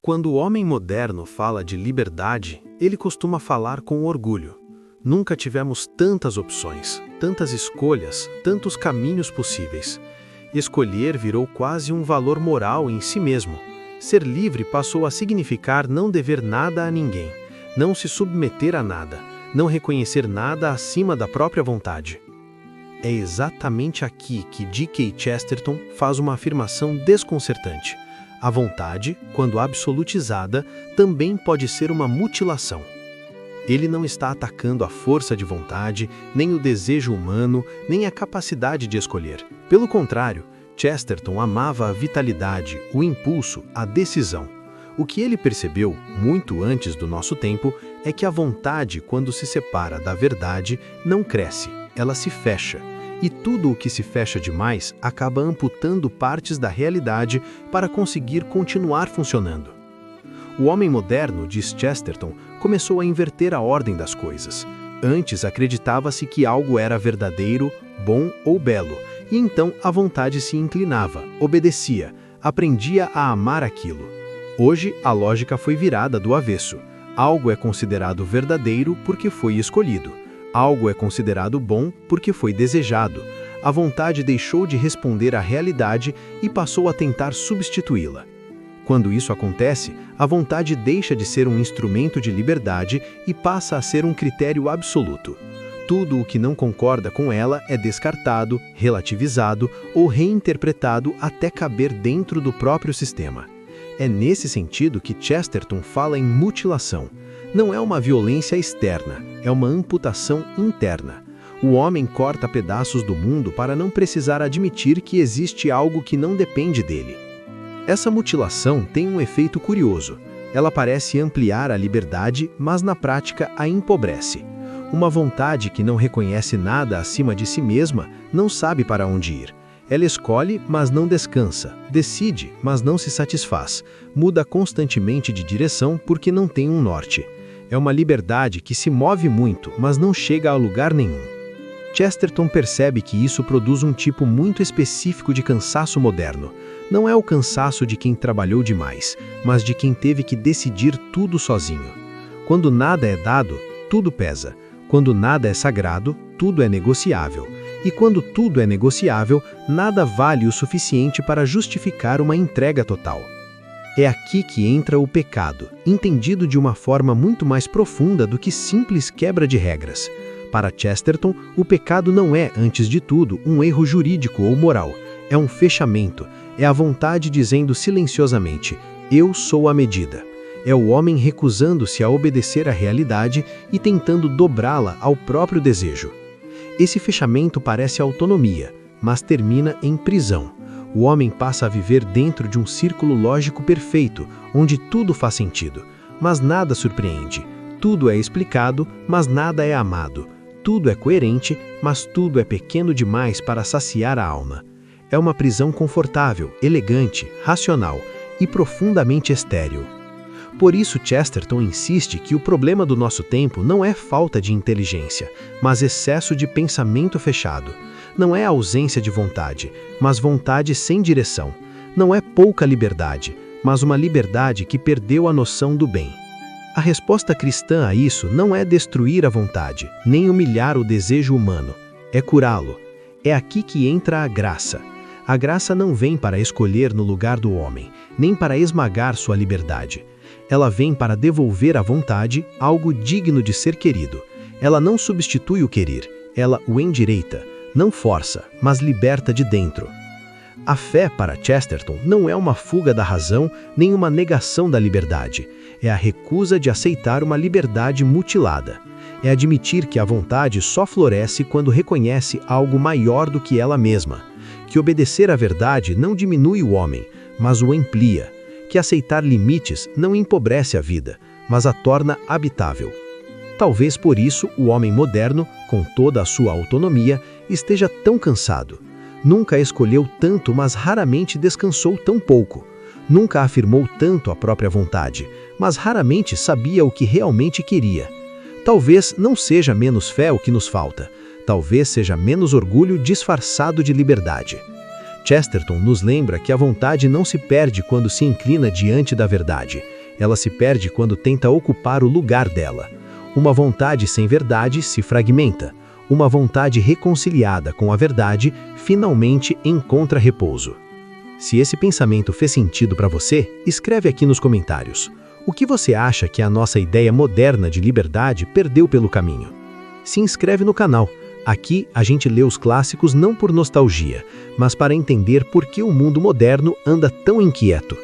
Quando o homem moderno fala de liberdade, ele costuma falar com orgulho. Nunca tivemos tantas opções, tantas escolhas, tantos caminhos possíveis. Escolher virou quase um valor moral em si mesmo. Ser livre passou a significar não dever nada a ninguém, não se submeter a nada, não reconhecer nada acima da própria vontade. É exatamente aqui que G.K. Chesterton faz uma afirmação desconcertante. A vontade, quando absolutizada, também pode ser uma mutilação. Ele não está atacando a força de vontade, nem o desejo humano, nem a capacidade de escolher. Pelo contrário, Chesterton amava a vitalidade, o impulso, a decisão. O que ele percebeu, muito antes do nosso tempo, é que a vontade, quando se separa da verdade, não cresce, ela se fecha. E tudo o que se fecha demais acaba amputando partes da realidade para conseguir continuar funcionando. O homem moderno, diz Chesterton, começou a inverter a ordem das coisas. Antes acreditava-se que algo era verdadeiro, bom ou belo, e então a vontade se inclinava, obedecia, aprendia a amar aquilo. Hoje a lógica foi virada do avesso. Algo é considerado verdadeiro porque foi escolhido. Algo é considerado bom porque foi desejado. A vontade deixou de responder à realidade e passou a tentar substituí-la. Quando isso acontece, a vontade deixa de ser um instrumento de liberdade e passa a ser um critério absoluto. Tudo o que não concorda com ela é descartado, relativizado ou reinterpretado até caber dentro do próprio sistema. É nesse sentido que Chesterton fala em mutilação. Não é uma violência externa, é uma amputação interna. O homem corta pedaços do mundo para não precisar admitir que existe algo que não depende dele. Essa mutilação tem um efeito curioso. Ela parece ampliar a liberdade, mas na prática a empobrece. Uma vontade que não reconhece nada acima de si mesma não sabe para onde ir. Ela escolhe, mas não descansa, decide, mas não se satisfaz, muda constantemente de direção porque não tem um norte. É uma liberdade que se move muito, mas não chega a lugar nenhum. Chesterton percebe que isso produz um tipo muito específico de cansaço moderno. Não é o cansaço de quem trabalhou demais, mas de quem teve que decidir tudo sozinho. Quando nada é dado, tudo pesa. Quando nada é sagrado, tudo é negociável. E quando tudo é negociável, nada vale o suficiente para justificar uma entrega total. É aqui que entra o pecado, entendido de uma forma muito mais profunda do que simples quebra de regras. Para Chesterton, o pecado não é, antes de tudo, um erro jurídico ou moral. É um fechamento, é a vontade dizendo silenciosamente, eu sou a medida. É o homem recusando-se a obedecer à realidade e tentando dobrá-la ao próprio desejo. Esse fechamento parece autonomia, mas termina em prisão. O homem passa a viver dentro de um círculo lógico perfeito, onde tudo faz sentido, mas nada surpreende. Tudo é explicado, mas nada é amado. Tudo é coerente, mas tudo é pequeno demais para saciar a alma. É uma prisão confortável, elegante, racional e profundamente estéril. Por isso Chesterton insiste que o problema do nosso tempo não é falta de inteligência, mas excesso de pensamento fechado. Não é ausência de vontade, mas vontade sem direção. Não é pouca liberdade, mas uma liberdade que perdeu a noção do bem. A resposta cristã a isso não é destruir a vontade, nem humilhar o desejo humano. É curá-lo. É aqui que entra a graça. A graça não vem para escolher no lugar do homem, nem para esmagar sua liberdade. Ela vem para devolver à vontade algo digno de ser querido. Ela não substitui o querer, ela o endireita. Não força, mas liberta de dentro. A fé, para Chesterton, não é uma fuga da razão, nem uma negação da liberdade. É a recusa de aceitar uma liberdade mutilada. É admitir que a vontade só floresce quando reconhece algo maior do que ela mesma. Que obedecer à verdade não diminui o homem, mas o amplia. Que aceitar limites não empobrece a vida, mas a torna habitável. Talvez por isso o homem moderno, com toda a sua autonomia, esteja tão cansado. Nunca escolheu tanto, mas raramente descansou tão pouco. Nunca afirmou tanto a própria vontade, mas raramente sabia o que realmente queria. Talvez não seja menos fé o que nos falta. Talvez seja menos orgulho disfarçado de liberdade. Chesterton nos lembra que a vontade não se perde quando se inclina diante da verdade. Ela se perde quando tenta ocupar o lugar dela. Uma vontade sem verdade se fragmenta. Uma vontade reconciliada com a verdade finalmente encontra repouso. Se esse pensamento fez sentido para você, escreve aqui nos comentários. O que você acha que a nossa ideia moderna de liberdade perdeu pelo caminho? Se inscreve no canal. Aqui a gente lê os clássicos não por nostalgia, mas para entender por que o mundo moderno anda tão inquieto.